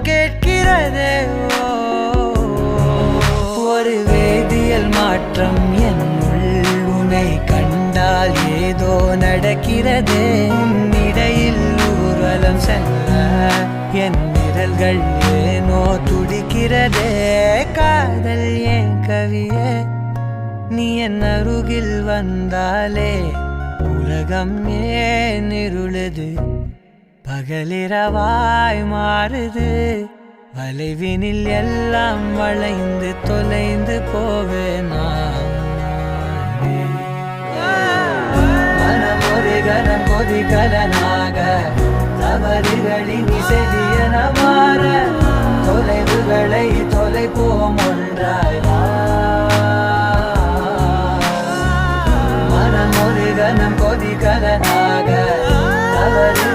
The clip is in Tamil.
கேட்கிறதே. ஒரு வேதியியல் மாற்றம் என்னுள் உன்னை கண்டால் ஏதோ நடக்கிறதே. இடையில் ஊர்வலம் செல்ல என் விரல்கள் ஏனோ துடிக்கிறதே. காதல் ஏன் கவியே, நீ என் அருகில் வந்தாலே உலகம் ஏன் இருளுது, பகலிரவாய் மாறுது. வளைவினில் எல்லாம் வளைந்து தொலைந்து போவேனா. மனம் ஒரு கனம் கொதிகலனாக தவறுகளின் இசையன மாற தொலைவுகளை தொலைப்போம் ஒன்றாய்.